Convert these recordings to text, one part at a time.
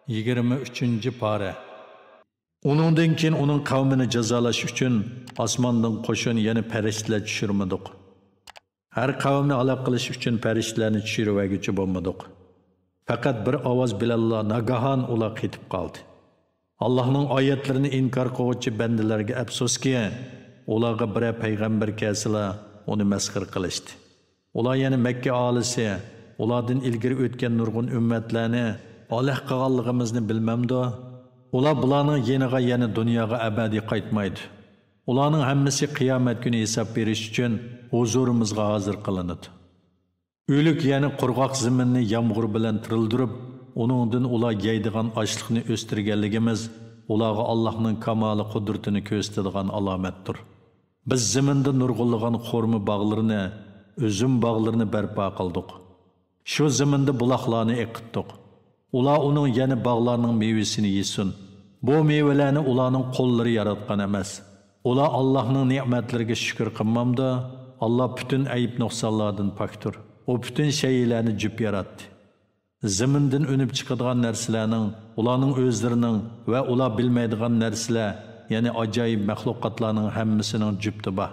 23. pora. Uningdan keyin uning qavmini jazolash uchun osmondan qo'shin yana farishtalar tushirmadik. Har qavmni halok qilish uchun farishtalarni tushirvaguchi bo'lmadik. Faqat bir ovoz bilan nagahan ular ketib qoldi. Allohning oyatlarini inkor qiluvchi bandalarga afsuski, ularga bir payg'ambar kelsa, uni masxir qilishdi. Ular yana Makka aholisi, ulardan ilgari o'tgan nurg'un ummatlarni Alloh qilganligimizni bilmamdi. Ular bularning yeniga yana dunyoga abadiy qaytmaydi. Ularning hammasi qiyomat kuni hisob berish uchun huzurimizga hozir qilinadi. O'lik yana qurg'oq zaminni yomg'ir bilan tirildirib, uningdan ular yeydigan ochliqni o'stirganligimiz ularga Allohning kamoli qudratini ko'rsatadigan alomatdir. Biz zaminda nurg'unlagan xo'rma bog'larini, uzum bog'larini barpo qildik. Shu zaminda buloqlarni eqitdik. Ular uning yana bog'larning mevasini yesin. Bu mevalarni ularning qo'llari yaratgan emas. Ular Allohning ne'matlariga shukr qilmamda, Allah bütün ayib nuqsonlardan pokdir. O bütün şeylerni cüp yaratdi. Zamindan önüp chiqadigan narsalarning, ularning o'zlarining va ular bilmaydigan narsalar, ya'ni ajoyib maxluqotlarning hammasining jüpti bor.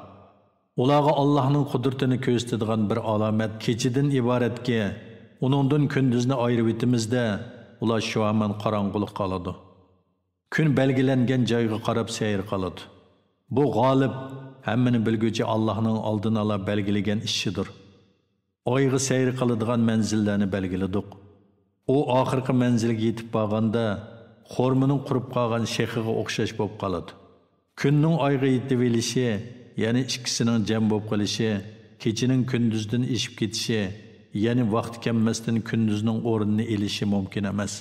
Ularga Allohning qudratini ko'rsatadigan bir alomat kechidan iboratki, uningdan kunduzni ayirib etimizda, ular shu hamon qorong'ulik qoladi. Kun belgilangan joyga qarab sayr qiladi. Bu g'olib, hammani bilguchi Allohning oldin ola belgilagan ishidir. Oyga sayr qiladigan manzillarni belgiladik. U oxirgi manzilga yetib borganda, xo'rmining qurib qolgan shexiga o'xshash bo'lib qoladi. Kunning oyga yetib elishi, ya'ni ikkisining jam bo'lib qolishi, kechining kunduzdan eshib ketishi, ya'ni vaqt kelmasdan kunduzning o'rnini elishi mumkin emas.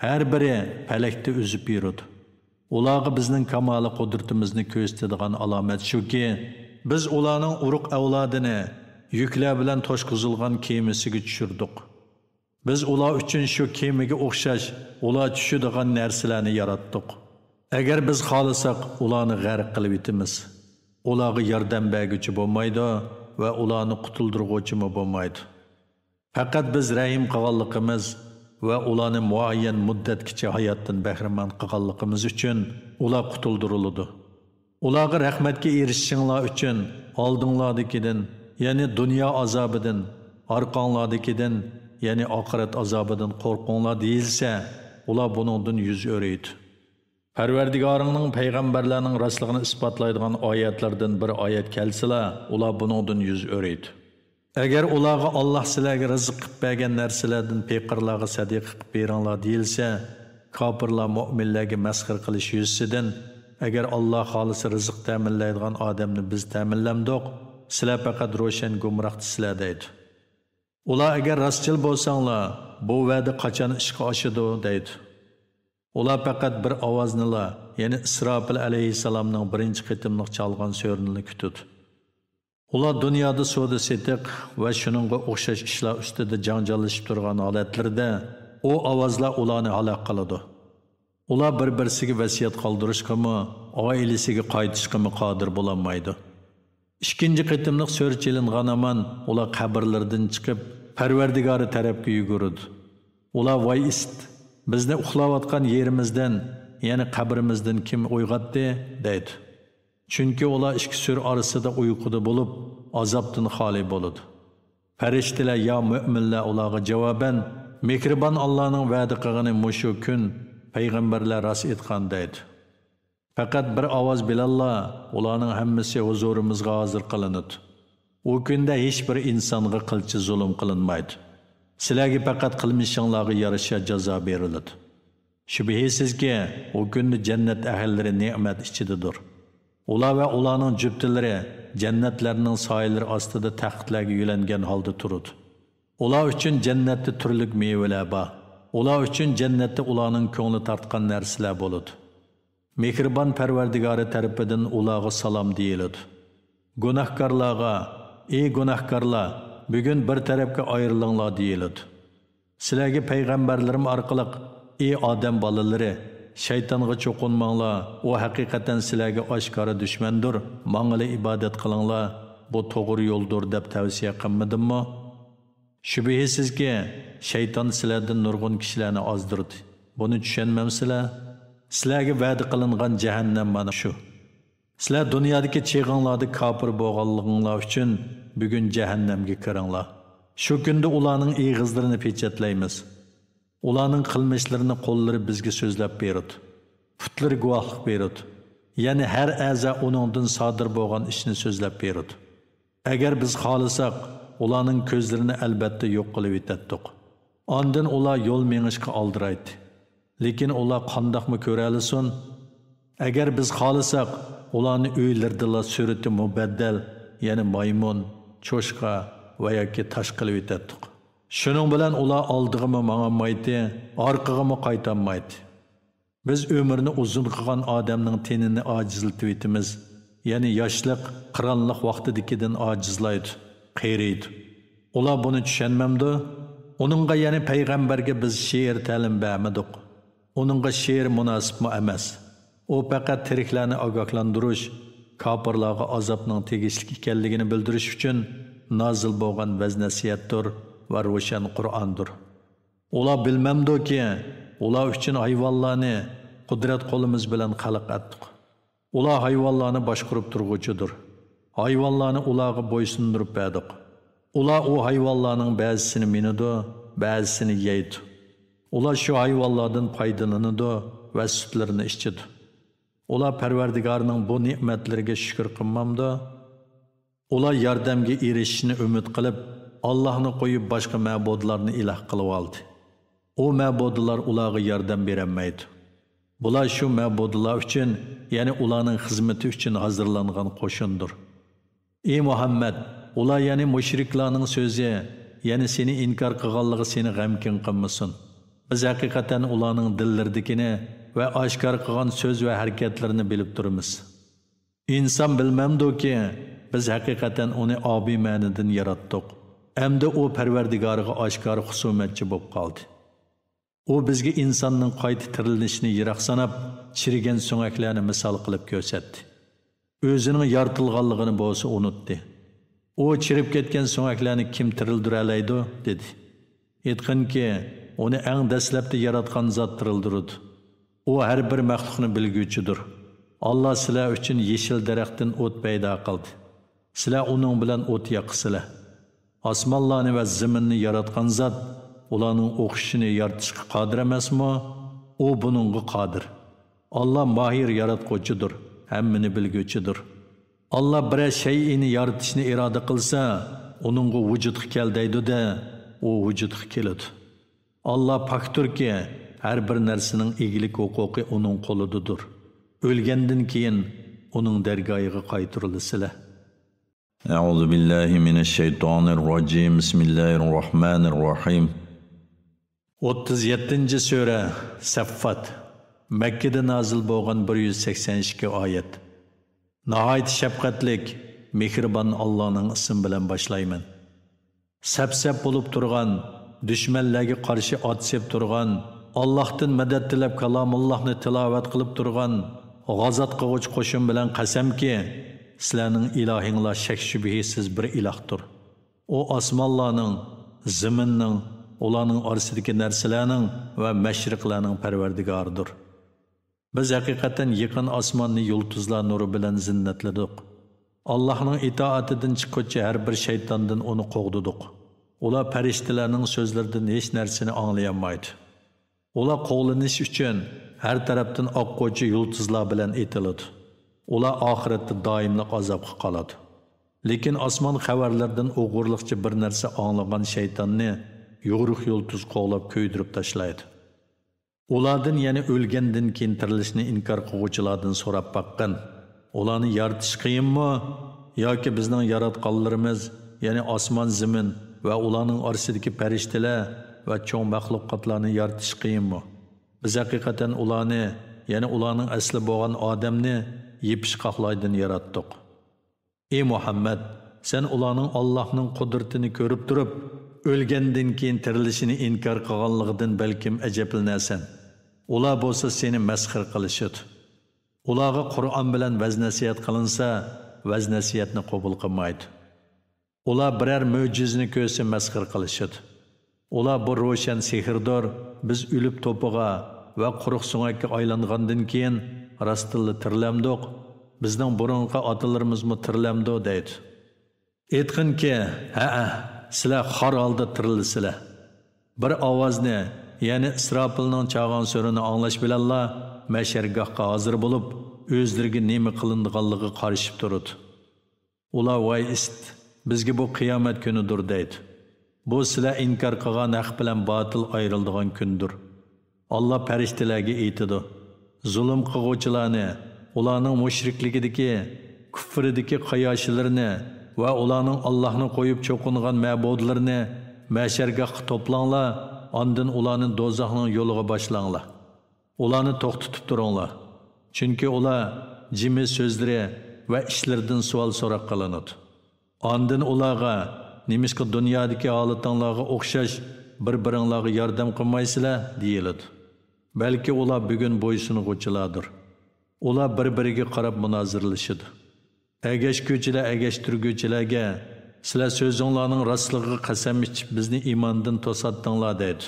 Har biri falakda o'zib yuradi. Ularga bizning kamoli qudratimizni ko'rsatadigan alomat shuki, biz ularning urug' avlodini yuklar bilan toshqizilgan kemasiga tushirdik. Biz ular uchun shu kemaga o'xshash, ular tushadigan narsalarni yaratdik. Agar biz xohlasak, ularni g'arq qilib etamiz. Ularga yordam berguchi bo'lmaydi va ularni qutuldiruvchi bo'lmaydi. Faqat biz rahim qilganligimiz va ularni muayyan muddatgacha hayotdan bahramand qilganligimiz uchun ular qutuldiriladi. Ularga rahmatga erishishinglar uchun oldinglardagidan, ya'ni dunyo azobidan, orqanglardagidan, ya'ni oxirat azobidan qo'rqinglar deyilsa, ular buningdan yuz o'raydi. Parvardigoringning payg'ambarlarning rostligini isbotlaydigan oyatlardan bir oyat kelsalar, ular buningdan yuz o'raydi. Agar ularga Alloh sizlarga rizq qilib bergan narsalardan peqirlarga sadiqa qilib beringlar deyilsa, kofirlar mu'minlarga masxir qilish yuzidan, agar Alloh xolisi rizq ta'minlaydigan odamni biz ta'minlamdik, sizlar faqat ro'shan gumrohsizlar deydi. Ular agar rostchil bo'lsanglar, bu va'da qachon ishga oshadi deydi. Ular faqat bir ovoznila, ya'ni Isrofil alayhissalomning birinchi qitimliq chalgan so'rnini kutadi. Ular dunyoda savdo setiq va shuningga o'xshash ishlar ustida janjallashib turgan holatlarda o ovozlar ularni halok qiladi. Ular bir-birsiga vasiyat qoldirishga, oilasiga qaytishga qodir bo'lolmaydi. Ikkinchi qitimliq so'rchilingan aman ular qabrlardan chiqib, Parvardigori tarafga yuguradi. Ular voy ist, bizni uxlayotgan yerimizdan, ya'ni qabrimizdan kim uyg'otdi deydi. Chunki ular ikki sur orasida uyquda bo'lib, azobdan xoli bo'ladi. Farishtalar ya mu'minlar ularga javoban, mehribon Allohning va'da qilgani mushu kun payg'ambarlar rost aytgan deydi. Faqat bir ovoz bilanlar ularning hammasi huzurimizga hozir qilinadi. U kunda hech bir insonga qilchi zulm qilinmaydi. Sizlarga faqat qilmishinglarga yarasha jazo beriladi. Shubhisizki, u kunda jannat ahllari ne'mat ichidadir. Ular va ularning juftilari jannatlarning soyalari ostida taxtlarga yulangan holda turadi. Ular uchun jannatda turli mevalar bor. Ular uchun jannatda ularning ko'ngli tortgan narsalar bo'ladi. Mehribon Parvardigori tarafidan ularga salom deyiladi. Gunohkorlarga, ey gunohkorlar, bugun bir tarafga ayrilinglar deyiladi. Sizlarga payg'ambarlarim orqali, ey odam bolalari, shaytonga cho'qinmanglar, u haqiqatan sizlarga oshkora dushmandir, mangla ibodat qilinglar, bu to'g'ri yo'ldir deb tavsiya qilmadimmi? Shubhisizki, shayton sizlardan nurg'un kishilarni ozdirdi. Buni tushunmamsizlar? Sizlarga va'da qilingan jahannam mana shu. Sizlar dunyodagi cheg'inglarda kofir bo'lganliginglar uchun bugun jahannamga kiringlar. Shu kunda ularning eg'izlarini pechatlaymiz. Ularning qilmishlarini qo'llari bizga so'zlab beradi. Putlari guvohlik beradi. Ya'ni har a'zo uningdan sodir bo'lgan ishni so'zlab beradi. Agar biz xohlasak, ularning ko'zlarini albatta yo'q qilib etatdik. Ondan ular yo'l mengishga oldiraydi. Lekin ular qandoqmi ko'ra olsin? Agar biz xohlasak, ularni uylardila surati mubaddal, ya'ni maymun, cho'shqa va yoki tosh qilib etatdik. Shuning bilan ular oldig'imi mang'amaydi, orqag'imi qaytanmaydi. Biz ömrünü uzun qilgan odamning tenini ojizlatib etimiz. Ya'ni yoshlik, qironliq vaqtidagidan ojizlaydi, qeyriydi. Ular buni tushunmamdi. Uningga ya'ni payg'ambarga biz she'r ta'lim bermadik. Uningga she'r munosibmi emas. U faqat tiriklarni ogohlantirish, kofirlarga azobning tegishli ekanligini bildirish uchun nozil bo'lgan vaz-nasihatdir va ro'shan Qur'ondir. Ular bilmamdiki, ular uchun hayvonlarni qudrat qo'limiz bilan xalq etdik. Ular hayvonlarni boshqarib turg'uchidir. Hayvonlarni ularga bo'ysundirib berdik. Ular o hayvonlarning ba'zisini minidi, ba'zisini yeydi. Ular shu hayvonlardan foydalanadi va sutlarini ichadi. Ular Parvardigorning bu ne'matlariga shukr qilmamdi. Ular yordamga erishishni umid qilib, Allohni qo'yib boshqa ma'budlarni iloh qilib oldi. O ma'budlar ularga yordam berolmaydi. Bular shu ma'budlar uchun, ya'ni ularning xizmati uchun hazırlangan qo'shindir. Ey Muhammad, ular ya'ni mushriklarning so'zi, ya'ni seni inkor qilganligi seni g'amkin qilmasin. Biz haqiqatan ularning dillardagini va oshkor qilgan so'z va harakatlarini bilib turibmiz. İnson bilmamdiki, biz haqiqatan uni obi ma'nidan yaratdik. Hamda u Parvardigoriga oshkor husumatchi bo'lib qoldi. U bizga insonning qayta tirilishini yiroq sanab, chirigan so'ngaklarni misol qilib ko'rsatdi. O'zining yoritilganligini bo'lsa unutdi. U chirib ketgan so'ngaklarni kim tirildira oladi dedi. Aytganki, uni eng dastlabda yaratgan zot tirildirdi. U har bir maxluqni bilguvchidir. Alloh sizlar uchun yeshil daraxtdan o't paydo qildi. Sizlar uning bilan o't yoqisizlar. Osmonlarni va zaminni yaratgan zot ularning o'qishini yaratishga qodir emasmi? U buningga qodir. Alloh mahir yaratquchidir, hammani bilguvchidir. Alloh bir shay'ini yaratishni iroda qilsa, uningga vujudga keldaydi-da, u vujudga keladi. Alloh pakturki, har bir narsaning egilik huquqi uning qo'lidadir. O'lgandan keyin uning dargohiga qaytarilasizlar. A'udhu billahi mineşşeytanirracim. Bismillahirrahmanirrahim. 37. sura Saffat. Mekkede nazil bo'lgan 182 oyat. Nihayet shafqatlik, mehribon Allohning ismi bilan boshlayman. Sap-sap bo'lib turgan, dushmanlarga qarshi otsib turgan, Allohdan madad tilab kalomullohni tilovat qilib turgan, g'azot qiluvchi qo'shin bilan qasamki, sizlarning ilahinglar shak shubhasiz bir ilahdir. O osmonlarning, zaminning, ularning orasidagi narsalarning va mashriqlarning parvardigoridir. Biz haqiqatan yaqin osmonni yulduzlar nuri bilan zinnatladik. Allohning itoatidan chiquvchi har bir shaytondan uni qo'g'didik. Ular farishtalarning so'zlaridan hech narsani anglayolmaydi. Ular qo'g'lanish uchun har tarafdan oqquvchi yulduzlar bilan etiladi. Ular oxiratda doimlik azobga qoladi. Lekin osmon xabarlardan o'g'irliqcha bir narsa anglagan shaytonni yo'g'riq yulduz qo'g'lab ko'ydirib tashlaydi. Ulardan yana o'lgandan keyin tirilishni inkor qiluvchilardan so'rab baqqan. Ularni yaratish qiyinmi yoki bizning yaratganlarimiz, ya'ni osmon, zamin va ularning orasidagi farishtalar va cho'ng maxluqotlarni yaratish qiyinmi? Biz haqiqatan ularni, ya'ni ularning asli bo'lgan odamni yepishqoqlardan yaratdik. Ey Muhammad, sen ularning Allohning qudratini ko'rib turib, o'lgandan keyin tirilishini inkor qilganligidan balkim ajablanasan. Ular bo'lsa seni masxir qilishadi. Ularga Qur'on bilan vaz-nasihat qilinsa, vaz-nasihatni qabul qilmaydi. Ular biror mo'jizani ko'rsa masxir qilishadi. Ular bu ro'shan sehrdir, biz o'lib to'piga va quruq so'ngakka aylangandan keyin rostilla tirilamdiq, bizning burunqi otalarimizmi tirilamdi deydi. Aytqinki, ha, sizlar xor holda tirilisizlar. Bir ovozni, ya'ni Isrofilning chag'on so'rini anglash bilanla mashargohga hozir bo'lib, o'zlariga nima qilinganligiga qarashib turadi. Ular voy ist, bizga bu qiyomat kunidir deydi. Bu sizlar inkor qilgan haq bilan botil ayriladigan kundir. Allah farishtalarga aytadi: zulm qiluvchilarni, ularning mushrikligidagi, kufridagi qayoshlarni va ularning Allohni qo'yib cho'qingan ma'budlarni mashargohga to'planglar, ondan ularni do'zaxning yo'liga boshlanglar. Ularni to'xtatib turinglar. Chunki ular jimi so'zlari va ishlaridan savol so'roq qilinadi. Ondan ularga nimishqa dunyodagi holatinglarga o'xshash bir-biringlarga yordam qilmaysizlar deyiladi. Balki ular bugun bo'ysunuvchilardir. Ular bir-biriga qarab munozirlashadi. Agashguvchilar agashtirguvchilarga sizlar so'zinglarning rostligiga qasam ichib bizni iymondan to'satdinglar deydi.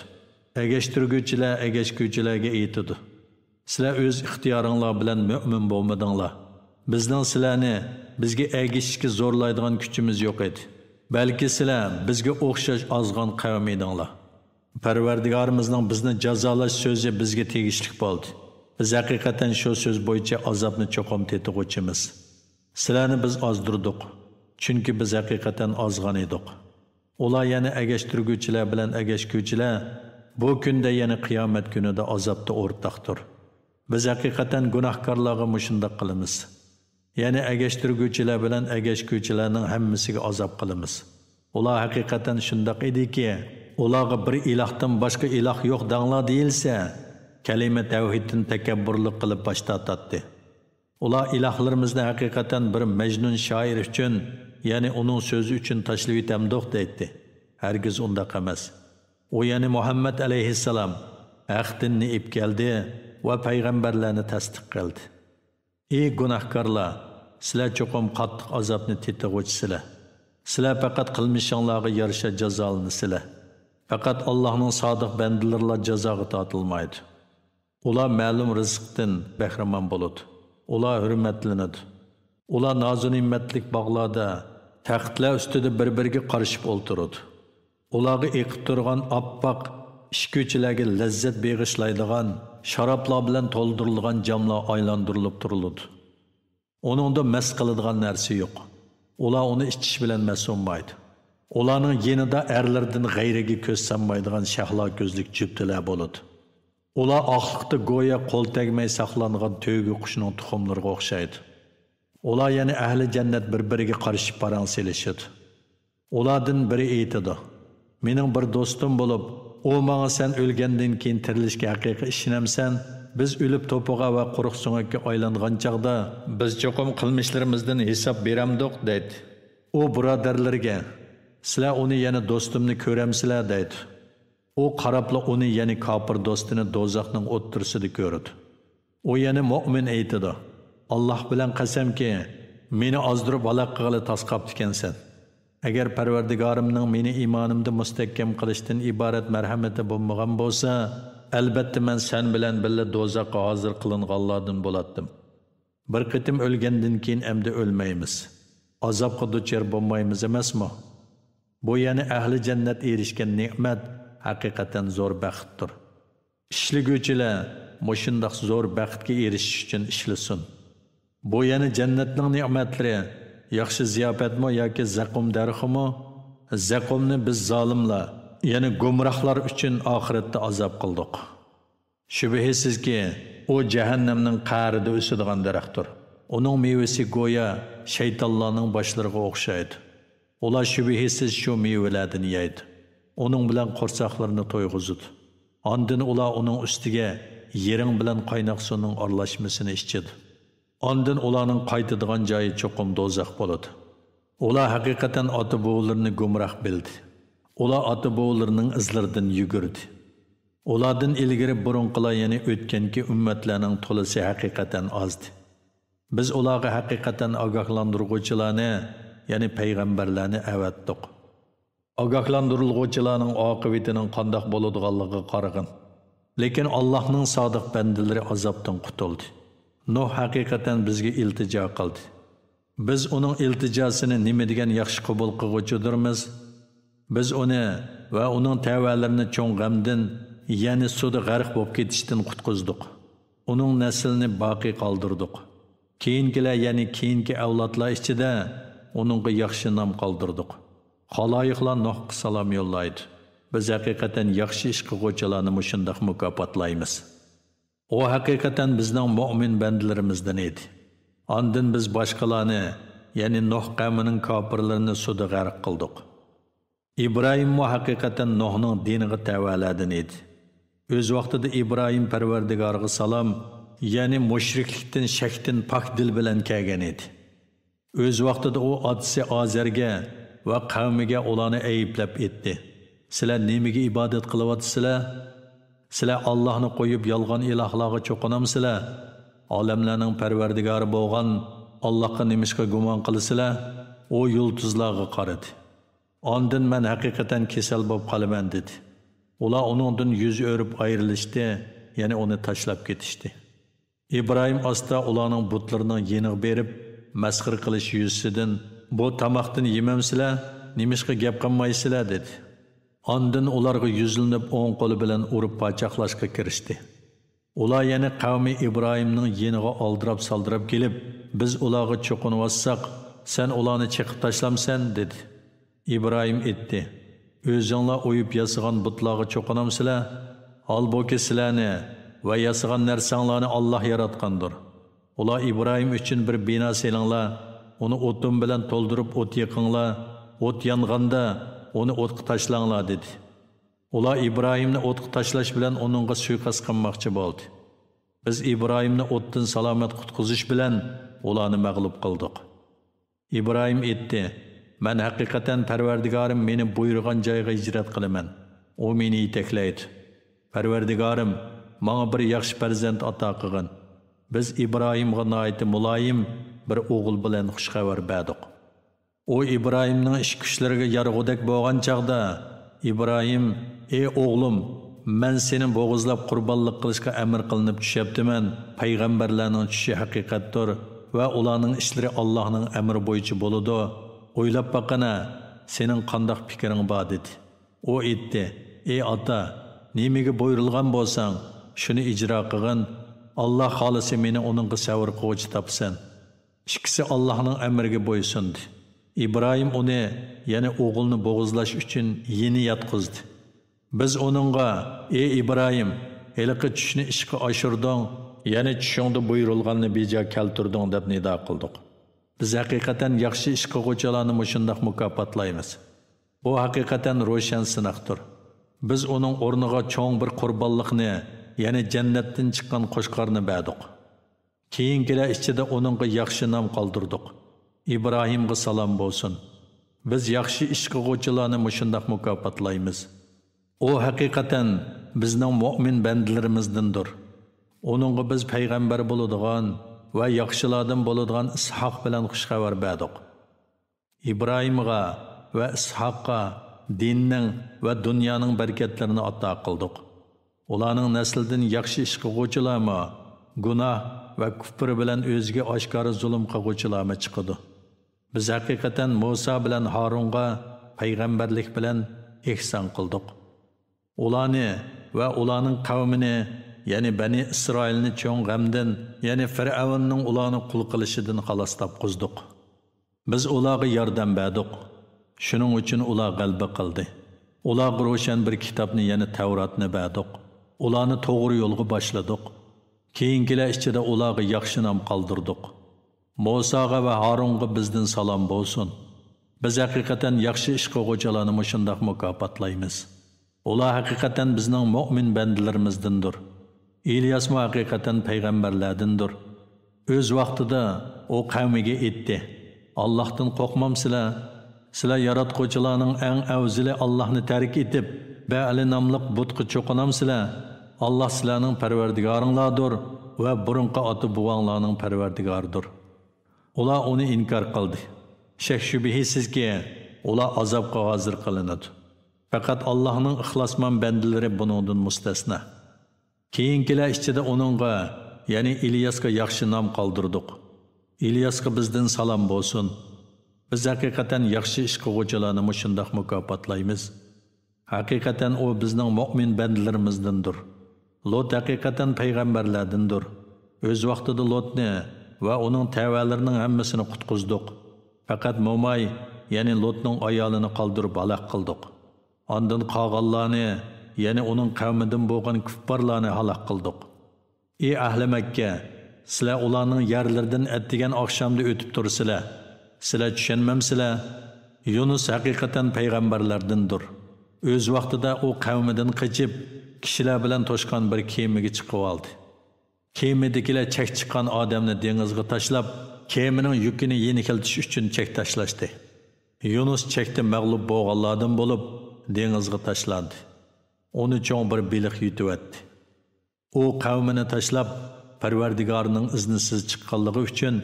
Agashtirguvchilar agashguvchilarga aytadi: sizlar o'z ixtiyoringlar bilan mu'min bo'lmadinglar. Bizning sizlarni bizga agishishga zo'rlaydigan kuchimiz yo'q edi. Balki sizlar bizga o'xshash ozg'on qavm edinglar. Parvardigorimizning bizni jazolash so'zi bizga tegishli bo'ldi. Biz haqiqatan shu so'z bo'yicha azobni cho'qim tetug'uchimiz. Sizlarni biz ozdirdik, chunki biz haqiqatan ozg'on edik. Ular yana agashtirguvchilar bilan agashguvchilar bu kunda yana qiyomat kunida azobda o'rtaqdir. Biz haqiqatan gunohkorlarga mushundaq qilamiz. Yani agashtirguvchilar bilan agashguvchilarning hammasiga azob qilamiz. Ular haqiqatan shundaq ediki, ularga bir ilohdan boshqa iloh yo'q danglar deyilsa, kalima tavhiddan takabburlik qilib bosh tortadi. Ular ilohlarimizni haqiqatan bir majnun shoir uchun, ya'ni uning so'zi uchun tashlab etamdiq deydi. Hargiz undaq emas. O yani Muhammad alayhissalom haqdinni ib keldi va payg'ambarlarni tasdiq qildi. Ey gunohkorlar, sizlar cho'qim qattiq azobni tetig'uvchisizlar. Sizlar faqat qilmishinglarga yarasha jazolanisizlar. Faqat Allohning sodiq bandalarlar jazoga tortilmaydi. Ular ma'lum rizqdan bahramon bo'ladi. Ular hurmatlanadi. Ular noz-ne'matlik bog'larda, taxtlar ustida bir-biriga qarashib o'tiradi. Ularga eqib turgan oppoq ishko'chilarga lazzat beg'ishlaydigan sharoblar bilan to'ldirilgan jamlar aylantirilib turiladi. Onunda mast qiladigan narsa yo'q. Ular uni ichish bilan mas'ulmaydi. Ularning yenida erlardan g'ayriga ko'z sanmaydigan shahlo ko'zlik jubtilar bo'ladi. Ular oqliqda go'yo qo'l tegmay saqlangan to'ygi qushning tuxumlariga o'xshaydi. Ular yana ahli jannat bir-biriga qarashib parang selishadi. Ulardan biri aytadi: "Mening bir do'stim bo'lib, o menga sen o'lgandan keyin tirilishga haqiqiy ishonamsan? Biz o'lib to'piga va quruq so'ngakka aylangan chaqda biz cho'qim qilmishlarimizdan hisob beramdiq" deydi. U birodarlarga: "Sizlar uni yana do'stimni ko'ramsizlar" deydi. U qarabla uni yani kofir do'stini do'zaxning o'ttirsida ko'rdi. U yana mu'min aytadi: "Alloh bilan qasamki, meni ozdirib aloq qilib tasqabdi ekansan. Agar Parvardigorimning meni iymonimda mustahkam qilishdan iborat marhamati bo'lmagan bo'lsa, albatta men sen bilan birga do'zaxga hozir qilinganlardan bo'lardim. Bir qitim o'lgandan keyin endi o'lmaymiz. Azobga duchor bo'lmaymiz emasmi? Bu yani ahli jannat erishgan ne'mat haqiqatan zo'r baxtdir. Ishliguvchilar mushundaq zo'r baxtga erishish uchun ishlasin. Bu yani jannatning ne'matlari yaxshi ziyofatmi yoki zaqum darximi? Zaqumni biz zolimlar, yani gumrohlar uchun oxiratda azob qildik. Shubhisizki, u jahannamning qa'rida o'sadigan daraxtdir. Uning mevasi go'yo shaytonlarning boshlariga o'xshaydi. Ular shubhisiz shu mevalardan yeydi. Uning bilan qo'rsoqlarini to'yg'izadi. Ondan ular uning ustiga yering bilan qaynoq suvning aralashmasini ichadi. Ondan ularning qaytadigan joyi cho'qim do'zax bo'ladi. Ular haqiqatan ota-bovlarini gumroh bildi. Ular ota-bovlarining izlaridan yugurdi. Ulardan ilgari burunqilar yana o'tganki ummatlarning to'lasi haqiqatan ozdi. Biz ularga haqiqatan ogohlantiruvchilarni, yani payg'ambarlarni avatdik. Ogohlantiriluvchilarning oqibatining qandoq bo'ladiganligiga qarag'in. Lekin Allohning sodiq bandalari azobdan qutuldi. Nuh haqiqatan bizga iltijo qildi. Biz uning iltijosini nima degan yaxshi qabul qiluvchidirmiz? Biz uni va uning tavallarini cho'ng g'amdan, ya'ni suvda g'arq bo'lib ketishdan qutqizdik. Uning naslini baqiy qoldirdik. Keyingilar, ya'ni keyingi avlodlar ichida uningga yaxshi nom qoldirdik. Xaloyiqlar Nuhga salom yo'llaydi. Biz haqiqatan yaxshi ish qiluvchilarni mushundaq mukofotlaymiz. O haqiqatan bizning mu'min bandalarimizdan edi. Ondan biz boshqalarni, ya'ni Nuh qavmining kofirlarini suvda g'arq qildik. İbrahim mu haqiqatan Nuhning diniga tavalladan edi. Öz vaqtida İbrahim Parvardigorga salom, ya'ni mushriklikdan, shakdan pok dil bilan kelgan edi. Öz vaqtida u otasi Azarga va qavmiga ularni ayblab etdi. Sizlar nimaga ibodat qilyapsizlar? Sizlar Allohni qo'yib yolg'on ilohlarga cho'qinamsizlar? Olamlarning Parvardigori bo'lgan Allohga nimishqa gumon qilasizlar? O yulduzlarga qaradi. Ondan men haqiqatan kesal bo'lib qolaman dedi. Ular uningdan yuz o'rib ayrilishdi, ya'ni uni tashlab ketishdi. İbrahim asta ularning butlarining yeniga berib, masxir qilish yuzsidan, bu tamoqdan yemamsizlar, nimishqa gap qilmaysizlar dedi. Ondan ularga yuzlanib o'ng qo'li bilan urib pachoqlashga kirishdi. Ular yana qavmi İbrahimning yeniga oldirab saldirab kelib, biz ularga cho'qinib olsak, sen ularni chiqib tashlamsan dedi. İbrahim etdi. O'zinglar o'yib yasagan butlarga cho'qinamsizlar? Halbuki sizlarni va yasagan narsanglarni Alloh yaratgandir. Ular İbrahim uchun bir bino selinglar, uni o'tin bilan to'ldirib o't yiqinglar, o't yonganda uni o'tga tashlanglar dedi. Ular İbrahimni o'tga tashlash bilan uningga suiqasd qilmoqchi bo'ldi. Biz İbrahimni o'tdan salomat qutqizish bilan ularni mag'lub qildik. İbrahim etdi. Men haqiqatan Parvardigorim meni buyurgan joyga hijrat qilaman. O meni yetaklaydi. Parvardigorim menga bir yaxshi farzand ato qilgin. Biz İbrahimga noiti muloyim bir o'g'il bilan xush xabar berdik. O İbrahimning ish kuchlariga yarg'udak bo'lgan chaqda İbrahim, ey o'g'lim, men seni bo'g'izlab qurbonlik qilishga amr qilinib tushyaptiman. Payg'ambarlarning tushi haqiqatdir va ularning ishlari Allohning amri bo'yicha bo'ladi. O'ylab baqana, sening qandoq fikring bor dedi. O aytdi, ey ota, nimaga buyurilgan bo'lsang, shuni ijro qilgin. Alloh xolisi meni uningga savr qiluvchi topsan. Ikkisi Allohning amriga bo'ysundi. İbrahim uni, ya'ni o'g'ilni bo'g'izlash uchun yeni yotqizdi. Biz uningga, ey İbrahim, haliqi tushni ishga oshirding, ya'ni tushingda buyurilganni bejo keltirding deb nido qildik. Biz haqiqatan yaxshi ish qiluvchilarni mushundaq mukofotlaymiz. Bu haqiqatan ro'shan sinoqdir. Biz uning o'rniga cho'ng bir qurbonlikni, ya'ni jannatdan chiqqan qo'shqarni berdik. Keyingilar ichida uningga yaxshi nom qoldirdik. İbrahimga salom bo'lsin. Biz yaxshi ish qiluvchilarni mushundaq mukofotlaymiz. O haqiqatan bizning mu'min bandalarimizdandir. Uningga biz payg'ambar bo'ladigan va yaxshilardan bo'ladigan Ishoq bilan xush xabar berdik. İbrahimga va Ishoqqa dinning va dunyoning barakatlarini ato qildik. Ularning naslidan yaxshi ish qiluvchilarmi, gunoh va kufr bilan o'ziga oshkora zulm qiluvchilarmi chiqadi. Biz haqiqatan Musa bilan Harunga payg'ambarlik bilan ihson qildik. Ularni va ularning qavmini, ya'ni Bani İsrailni cho'ng g'amdan, ya'ni Fir'avnning ularni qul qilishidan xalos topqizdik. Biz ularga yordam berdik. Shuning uchun ular g'alaba qildi. Ularga ro'shan bir kitobni, ya'ni Tavratni berdik. Ularni to'g'ri yo'lga boshladik. Keyingilar ichida ularga yaxshi nom qoldirdik. Musaga va Harunga bizdan salom bo'lsin. Biz haqiqatan yaxshi ish qiluvchilarni mushundaq mukofotlaymiz. Ular haqiqatan bizning mu'min bandalarimizdandir. İlyas mu haqiqatan payg'ambarlardandir. O'z vaqtida o qavmiga aytdi: Allohdan qo'rqmamsizlar? Sizlar yaratquchilarning eng afzali Allohni tark etib, Ba'li nomli butga cho'qinamsizlar? Allah sizlarning Parvardigoringlardir va burunqi ota buvanglarning Parvardigoridir. Ular uni inkor qildi. Shak shubhisizki, ular azobga hozir qilinadi. Faqat Allohning ixlosmand bandalari buningdan mustasno. Keyingilar ichida uningga, ya'ni İlyasga yaxshi nom qoldirdik. İlyasga bizdan salom bo'lsin. Biz haqiqatan yaxshi ish qiluvchilarni shundoq mukofotlaymiz. Haqiqatan o bizning mu'min bandalarimizdandir. Lot haqiqatan payg'ambarlardandir. O'z vaqtida Lotni va uning tavalarining hammasini qutqizdik. Faqat Mo'may, ya'ni Lotning ayolini qoldirib halok qildik. Ondan qolganlarni, ya'ni uning qavmidan bo'lgan kuffarlarni halok qildik. Ey ahli Makka, sizlar ularning yerlaridan atdigan oqshomda o'tib tursizlar. Sizlar tushunmamsizlar? Yunus haqiqatan payg'ambarlardandir. O'z vaqtida u qavmidan qochib, kishilar bilan to'shqan bir kemaga chiqib oldi. Kemadagilar chek chiqqan odamni dengizga tashlab, kemaning yukini yengiltish uchun chek tashlashdi. Yunus chekda mag'lub bo'lganlardan bo'lib, dengizga tashlandi. Uni cho'ng bir baliq yutib o'tdi. U qavmini tashlab, Parvardigorning iznisiz chiqqanligi uchun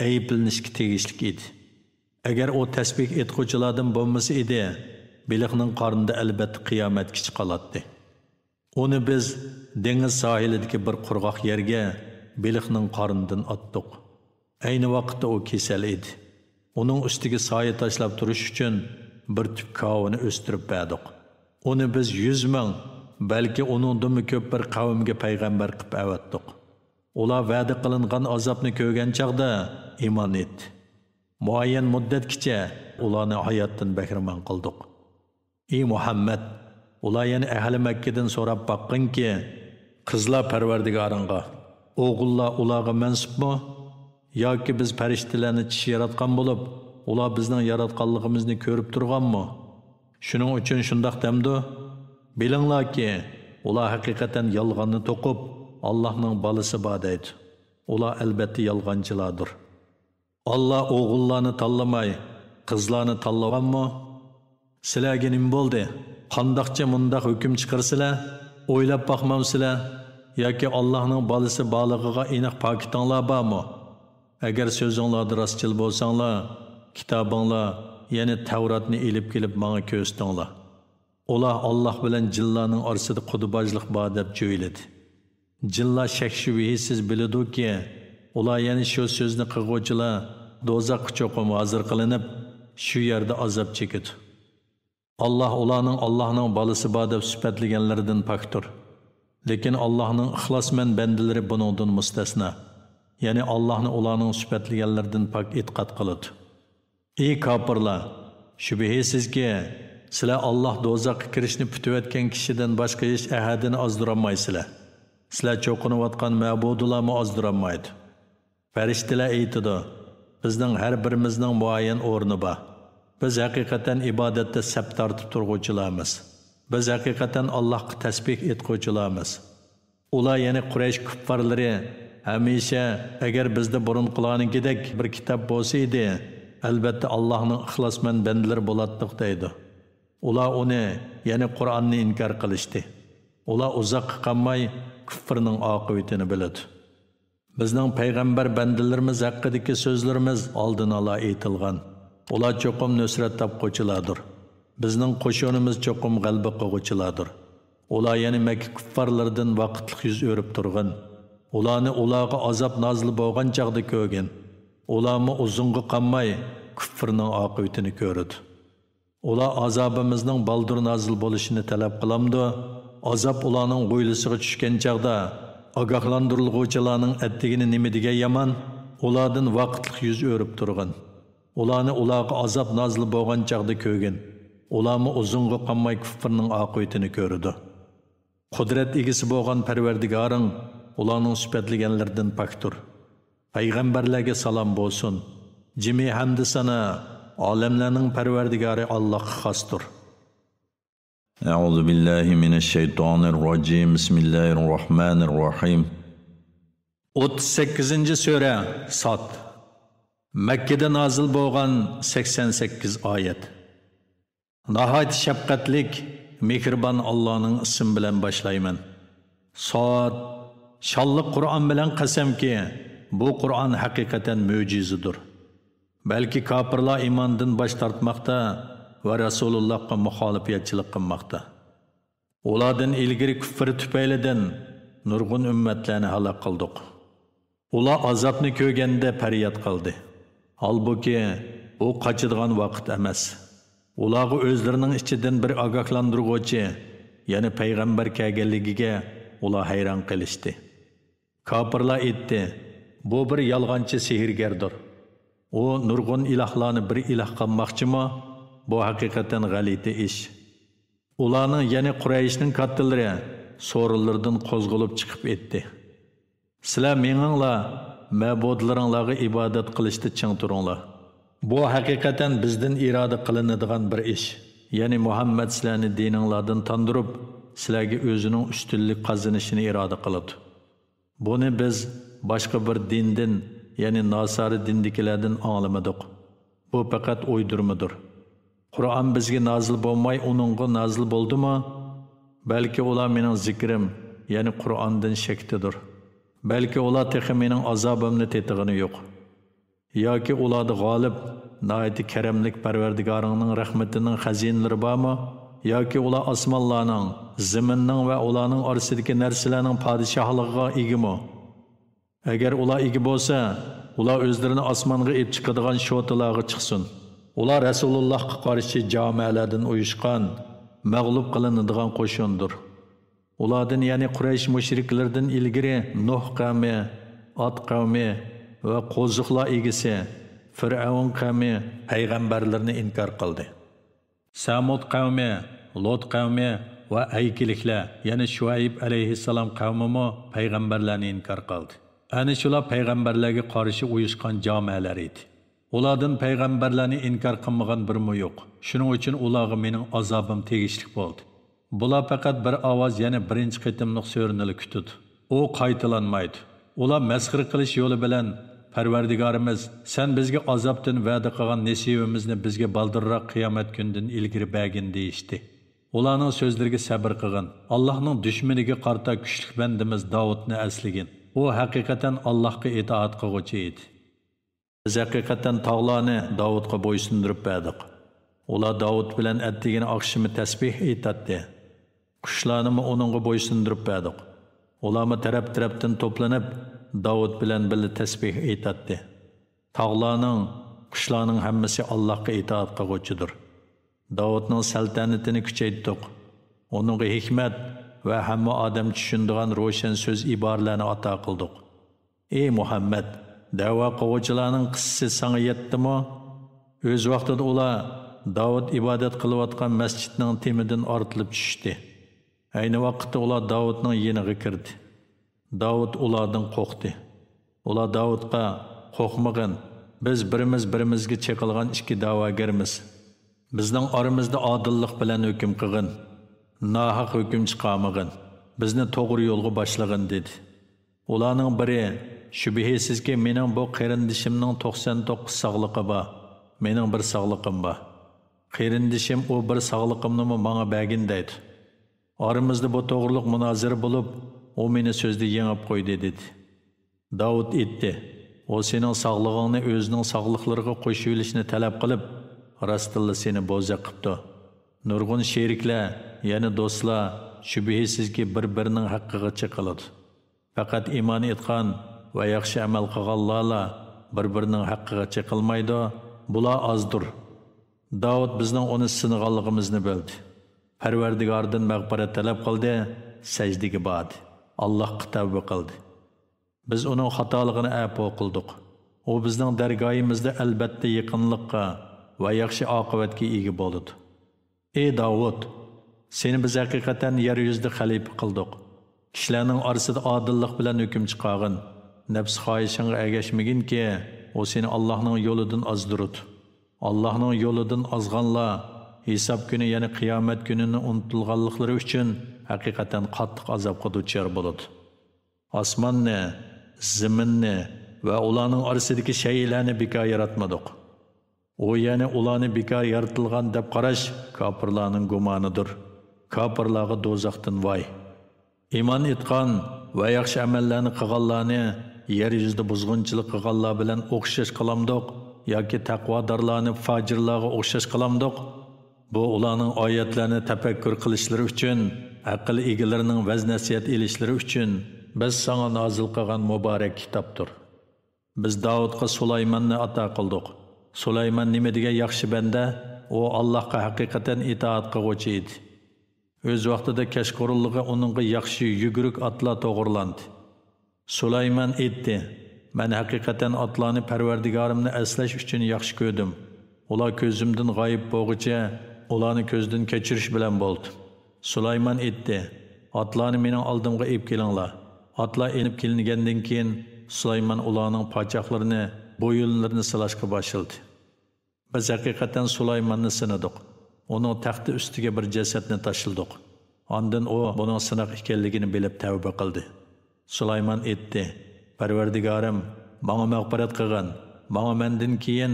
ayblanishga tegishli edi. Agar u tasbih etquchilardan bo'lmasa edi, baliqning qornida albatta qiyomatgacha qoladi. Uni biz dengiz sohilidagi bir qurg'oq yerga baliqning qornidan otdik. Ayni vaqtda u kasal edi. Uning ustiga soya tashlab turish uchun bir tub kavini o'stirib berdik. Uni biz 100 ming, balki uningdan ko'p bir qavmga payg'ambar qilib avatdik. Ular va'da qilingan azobni ko'rgan chaqda iymon etdi. Muayyan muddatgacha ularni hayotdan bahramand qildik. Ey Muhammad, ular yana ahli Makkadan so'rab baqqinki, qizlar Parvardigoringga, o'g'illar ularga mansubmi? Yoki biz farishtalarni tish yaratgan bo'lib, ular bizning yaratganligimizni ko'rib turganmi? Shuning uchun shundoq demdi. Bilinglarki, ular haqiqatan yolg'onni to'qib, Allohning balasi bor deydi. Ular albatta yolg'onchilardir. Allah o'g'illarni tanlamay, qizlarni tanlaganmi? Sizlarga nima bo'ldi? Qandoqcha mundaq hukm chiqarsizlar? O'ylab boqmamsizlar? Yoki Allohning balasi borligiga aniq pakitinglar bormi? Agar so'zinglarda rostchil bo'lsanglar, kitobinglar, ya'ni Tavratni elib kelib menga ko'rsatinglar. Ular Alloh bilan jinlarning orasida qudubojlik bor deb jo'yladi. Jinlar shak shubhasiz biladi-ki, ular ya'ni shu so'zni qilguvchilar do'zaxga cho'qim hozir qilinib, shu yerda azob chekadi. Allah ularning Allohning balasi bor deb sifatlaganlaridan pokdir. Lekin Allohning ixlosmand bandalari buningdan mustasno. Ya'ni Allohni ularning sifatlaganlaridan pok e'tiqod qiladi. Ey kofirlar, shubhasizki, sizlar Alloh do'zaxga kirishni putayotgan kishidan boshqa hech ahadini ozdirolmaysizlar. Sizlar cho'qinayotgan ma'budlarni ozdirolmaydi. Farishtalar aytadi, bizning har birimizning muayyan o'rni bor. Biz haqiqatan ibodatda sap tortib turg'uvchilarmiz. Biz haqiqatan Allohga tasbih etguvchilarmiz. Ular ya'ni Quraysh kuffarlari hamisha agar bizda burun qilganingidek bir kitob bo'lsa edi, albatta Allohning ixlosmand bandalari bo'lardik deydi. Ular uni, ya'ni Qur'onni inkor qilishdi. Ular uzoqqa qolmay kufrning oqibatini biladi. Bizning payg'ambar bandalarimiz haqidagi so'zlarimiz oldin ola aytilgan. Ular cho'qim nusrat topquchilardir. Bizning qo'shinimiz cho'qim g'alaba qiluvchilardir. Ular ya'ni Makka kuffarlaridan vaqtli yuz o'rib turgan. Ularga azob nozil bo'lgan chaqda ko'rgan. Ularmi uzunga qolmay kufrning oqibatini ko'rdi. Ular azobimizning baldur nozil bo'lishini talab qilamdi. Azob ularning bo'ylisiga tushgan chaqda ogohlantiriluvchilarning atdigini nima degan yomon, ulardan vaqtli yuz o'rib turgan. Ularga azob nozil bo'lgan chaqda ko'rgan. Ularmi uzunga qolmay kufrning oqibatini ko'rdi. Qudrat egisi bo'lgan Parvardigoring ularning sifatlaganlaridan pokdir. Payg'ambarlarga salom bo'lsin. Jimi hamd sana olamlarning Parvardigori Allohga xosdir. A'udhu billahi mineşşeytanir racim. Bismillahirrahmanirrahim. 38-sura Sot. Makkada nozil bo'lgan 88 oyat. Nahayat shafqatlik, mehribon Allohning ismi bilan boshlayman. Sot. Shonli Qur'on bilan qasamki, bu Qur'on haqiqatan mo'jizadir. Balki kofirlar iymondan bosh tortmoqda va Rasulullohga muxolifatchilik qilmoqda. Ulardan ilgari kufr tufaylidan nurg'un ummatlarni halok qildik. Ular azobni ko'rganda faryod qildi. Halbuki u qochadigan vaqt emas. Ularga o'zlarining ichidan bir ogohlantiruvchi, ya'ni payg'ambar kelganligiga ular hayron qilishdi. Kofirlar aytdi, bu bir yolg'onchi sehrgardir. U nurg'un ilohlarni bir iloh qilmoqchimi? Bu haqiqatan g'alati ish. Ularning, ya'ni Qurayshning kattalari so'rinlardan qo'zg'alib chiqib etdi. Sizlar meninglar ma'budlaringlarga ibodat qilishda ching turinglar. Bu haqiqatan bizdan iroda qilinadigan bir ish. Ya'ni Muhammad sizlarni dininglardan tandirib, sizlarga o'zining ustunlik qozonishini iroda qiladi. Buni biz boshqa bir dindan, ya'ni Nasara dindikilardan anglamadik. Bu faqat o'ydirmadir. Qur'on bizga nozil bo'lmay, uningga nozil bo'ldimi? Balki ular mening zikrim, ya'ni Qur'ondan shaktidir. Balki ular texi mening azobimni tetig'ini yo'q. Yoki ularda g'olib, nayati karamlik Parvardigoringning rahmatining xazinalari bormi? Yoki ular osmonlarning, zaminning va ularning orasidagi narsalarning podshohligiga egami? Agar ular ega bo'lsa, ular o'zlarini osmonga olib chiqadigan shotalarga chiqsin. Ular Rasulullohga qarshi jamoalardan uyushgan, mag'lub qilinadigan qo'shindir. Ulardan, ya'ni Quraysh mushriklaridan ilgari Nuh qavmi, Ad qavmi va qo'ziqlar egisi Fir'avn qavmi payg'ambarlarni inkor qildi. Samud qavmi, Lot qavmi va aykiliklar, ya'ni Shuayb alayhissalom qavmi payg'ambarlarni inkor qildi. Ana shular payg'ambarlarga qarshi uyushgan jamoalar edi. Ulardan payg'ambarlarni inkor qilmagan birmi yo'q. Shuning uchun ularga mening azobim tegishli bo'ldi. Bular faqat bir ovoz, ya'ni birinchi qitimliq so'rinili kutdi. U qaytalanmaydi. Ular masxir qilish yo'li bilan Parvardigorimiz, sen bizga azobdan va'da qilgan nasibimizni bizga baldirroq qiyomat kunidan ilgari bergin deyishdi. Ularning so'zlariga sabr qilgin. Allohning dushmaniga qarta kuchli bandimiz Davudni asligin. U haqiqatan Allohga itoat qiluvchi edi. Biz haqiqatan tog'larni Davudga bo'ysundirib berdik. Ular Davud bilan atdigini oqshimi tasbih aytadi. Qushlarni uningga bo'ysundirib berdik. Ularni taraf-tarafdan to'planib Davud bilan birga tasbih aytadi. Tog'larning, qushlarning hammasi Allohga itoat qiluvchidir. Davudning saltanatini kuchaytirdik. Uningga hikmat va hamma odam tushunadigan ro'shan so'z iboralarni ato qildik. Ey Muhammad, da'vo qiluvchilarning qissasi senga yetdimi? O'z vaqtida ular Davud ibodat qilayotgan masjidning temidan ortilib tushdi. Ayni vaqtda ular Davudning yeniga kirdi. Davud ulardan qo'rqdi. Ular Davudga qo'rqmagin, biz birimizga chekilgan ikki da'vogarmiz. Bizning oramizda odillik bilan hukm qilgin. Nohaq hukm chiqarmagin. Bizni to'g'ri yo'lga boshlagin dedi. Ularning biri, shubhisizki mening bu qarindishimning 99 sog'lig'i bor. Mening bir sog'lig'im bor. Qarindishim u bir sog'lig'imni menga bergin deydi. Aramizda bu to'g'riliq munozara bo'lib, o meni so'zda yengib qo'ydi dedi. Davud aytdi, o sening sog'lig'ingni o'zining sog'liqlariga qo'shib olishni talab qilib, rostilla seni bo'zaq qildi. Nurg'un sheriklar, ya'ni do'stlar, shubhisizki bir-birining haqqiga chiqiladi. Faqat iymon etgan va yaxshi amal qilganlar bir-birining haqqiga chiqilmaydi. Bular azdir. Davud bizning uni sinaganligimizni bildi. Parvardigordan mag'firat talab qildi, sajdaga bordi. Allohga tavba qildi. Biz uning xatoligini afo qildik. U bizning dargoyimizda albatta yaqinlikqa va yaxshi oqibatga ega bo'ladi. Ey Davud, seni biz haqiqatan yer yuzida xalifa qildik. Kishilarning orasida odillik bilan hukm chiqargin. Nafs xohishingga ergashmaginki, u seni Allohning yo'lidan ozdiradi. Allohning yo'lidan ozganlar hisob kuni, ya'ni qiyomat kunini unutilganliklari uchun haqiqatan qattiq azobga duchor bo'ladi. Osmonni, zaminni va ularning orasidagi shaylarni bekor yaratmadik. U ya'ni ularni bekor yaratilgan deb qarash kofirlarning gumonidir. Kofirlarga do'zaxdan voy. Iymon etgan va yaxshi amallarni qilganlarni yer yuzida buzg'unchilik qilganlar bilan o'xshash qilamdiq yoki taqvodorlarni fojirlarga o'xshash qilamdiq. Bu ularning oyatlarini tafakkur qilishlari uchun, aql egalarining vaz-nasihat elishlari uchun biz sana nazil qilgan muborak kitobdir. Biz Davudga Sulaymonni ato qildik. Sulayman nima degan yaxshi banda, u Allohga haqiqatan itoat qiluvchi edi. O'z vaqtida kashqurunligi uningga yaxshi yuguruk atlar to'g'rilandi. Sulayman aytdi: "Men haqiqatan atlarni Parvardigorimni eslash uchun yaxshi ko'rdim. Ular ko'zimdan g'oyib bo'lguncha, ularni ko'zdan kechirish bilan bo'ldi." Sulayman aytdi: "Atlarni mening oldimga olib kelinglar." Atlar enib kelingandan keyin Sulayman ularning pochoqlarini, bo'yinlarini silashga boshladi. Biz haqiqatan Sulaymanni sinadik. Uning taxti ustiga bir jasadni tashladik. Ondan u buning sinoq ekanligini bilib tavba qildi. Sulayman aytdi: "Parvardigorim, menga mag'firat qilgin. Menga mendan keyin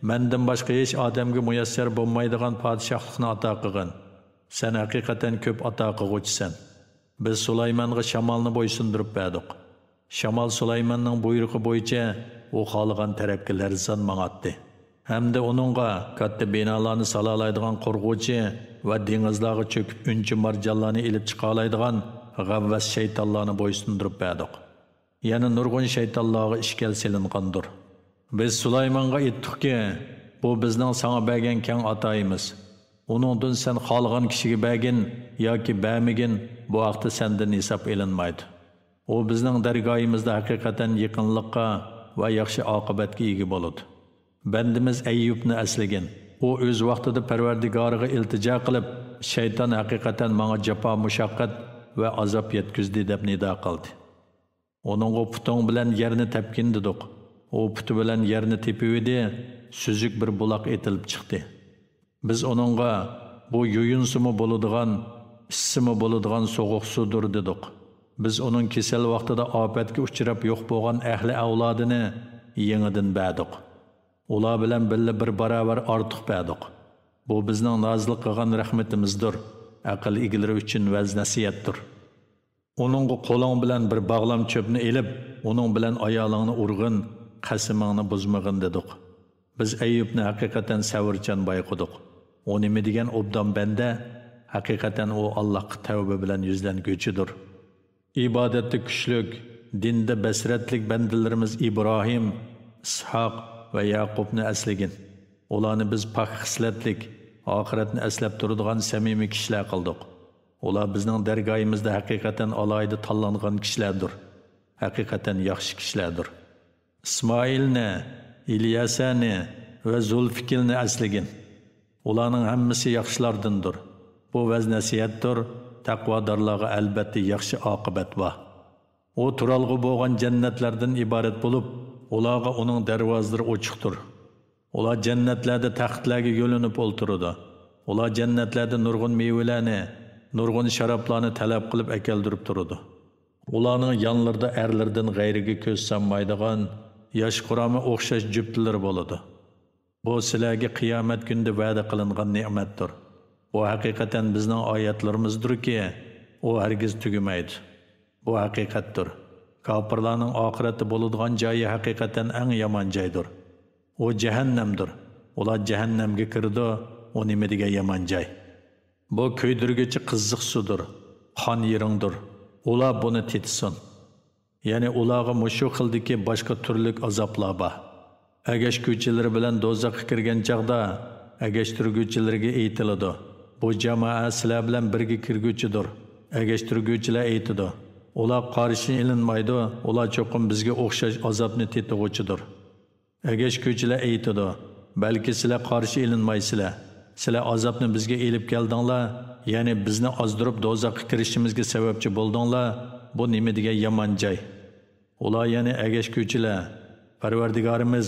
mendan boshqa hech odamga muyassar bo'lmaydigan podshohlikni ato qilgin. Sen haqiqatan ko'p ato qilguvchisan." Biz Sulaymanga shamolni bo'ysundirib berdik. Shamol Sulaymanning buyrug'i bo'yicha u xohlagan tarafga larzon mang'atdi. Hamda uningga katta binolarni salalaydigan qo'rg'uvchi va dengizlarga cho'kib unchi marjonlarni ilib chiqa oladigan g'avvas shaytonlarni bo'ysundirib berdik. Yana nurg'un shaytonlarga ishkal silingandir. Biz Sulaymanga aytdikki, bu bizning sana bergan keng atoyimiz. Uningdan sen xohlagan kishiga bergin yoki bermagin, bu vaqtda sendan hisob elinmaydi. U bizning dargoyimizda haqiqatan yaqinlikqa va yaxshi oqibatga ega bo'ladi. Bandimiz Ayyubni aslagin. U o'z vaqtida Parvardigoriga iltijo qilib, shayton haqiqatan menga jafo mushaqqat va azob yetkazdi deb nido qildi. Uningga putung bilan yerni tepkin dedik. U puti bilan yerni tepivdi, suzuk bir buloq etilib chiqdi. Biz uningga bu yuyunsimi bo'ladigan, issimi bo'ladigan so'g'uq sudur dedik. Biz uning kesal vaqtida ofatga uchrab yo'q bo'lgan ahli avlodini yangidan berdik. Ular bilan birga bir barobar ortiq berdik. Bu bizning nozil qilgan rahmatimizdir. Aql egalari uchun vaz nasiyatdir. Uningga qo'ling bilan bir bog'lam cho'pni elib, uning bilan ayolingni urg'in, qasimingni buzmag'in dedik. Biz Ayyubni haqiqatan savrchan bayqudik. O nima degan obdon banda, haqiqatan u Allohga tavba bilan yuzlanguvchidir. İbadetde kuchlik, dinda basratlik bandalarimiz İbrahim, Ishoq va Yaqubni aslagin. Ularni biz pok xislatlik, oxiratni aslab turadigan samimiy kishilar qildik. Ular bizning dargoyimizda haqiqatan alayda tanlangan kishilardir. Haqiqatan yaxshi kishilardir. İsmoilni, İlyasani va Zulfikilni aslagin. Ularning hammasi yaxshilardandir. Bu vaz nasihatdir. Taqvodorlarga albatta yaxshi oqibat bor. U turalg'i bo'lgan jannatlardan iborat bo'lib, ularga uning darvozalari ochiqdir. Ular jannatlarda taxtlarga yo'linib o'ltiradi. Ular jannatlarda nurg'un mevalarni, nurg'un sharoblarni talab qilib akeldirib turadi. Ularning yonlarida erlardan g'ayriga ko'z sanmaydigan yosh qurami o'xshash juftlar bo'ladi. Bu sizlarga qiyomat kunida va'da qilingan ne'matdir. Bu haqiqatan bizning oyatlarimizdirki, u hargiz tugamaydi. Bu haqiqatdir. Kofirlarning oxirati bo'ladigan joyi haqiqatan eng yomon joydir. U jahannamdir. Ular jahannamga kirdi, u nima degan yomon joy. Bu kuydirgichi qizziq sudir, qon yeringdir. Ular buni tetsin. Ya'ni ularga mushu xildagi boshqa turlik azoblar bor. Agashguvchilari bilan do'zaxga kirgan chaqda agashtirguvchilarga aytiladi: "Bu jamoa sizlar bilan birga kirguvchidir." Agashtirguvchilar aytadi: "Ular qarshi ilinmaydi, ular cho'qim bizga o'xshash azobni tetug'uchidir." Agashguvchilar aytadi: "Balki sizlar qarshi ilinmaysizlar. Sizlar azobni bizga elib keldinglar, ya'ni bizni ozdirib do'zaxga kirishimizga sababchi bo'ldinglar. Bu nima degan yomon joy." Ular ya'ni agashguvchilar: "Parvardigorimiz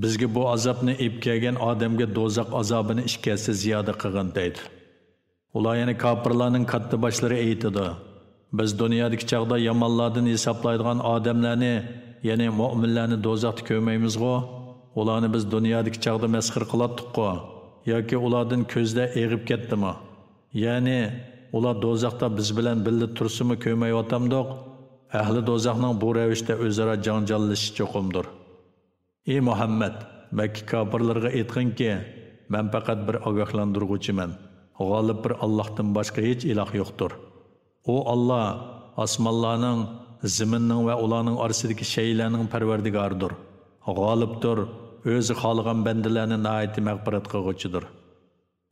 bizga bu azobni olib kelgan odamga do'zax azobini ikkasi ziyoda qilgan" deydi. Ular yana kofirlarning katta boshlari aytadi: "Biz dunyodagi chaqda yomonlardan hisoblaydigan odamlarni, ya'ni mu'minlarni do'zaxda ko'rmaymiz-ku. Ularni biz dunyodagi chaqda masxir qilatdik-ku, yoki ulardan ko'zda eg'ib ketdimi? Ya'ni ular do'zaxda biz bilan birga tursimi ko'rmayotamdiq. Ahli do'zaxning bu ravishda o'zaro janjallashishi cho'qimdir. Ey Muhammad, Makka kofirlarga aytqinki, men faqat bir ogohlantiruvchiman. G'olib bir Allohdan boshqa hech iloh yo'qdir. U Alloh osmonlarning, ziminning va ularning orasidagi shaylarning parvardigoridir. G'olibdir, o'zi xohlagan bandalarni nihoyat mag'firat qilguvchidir.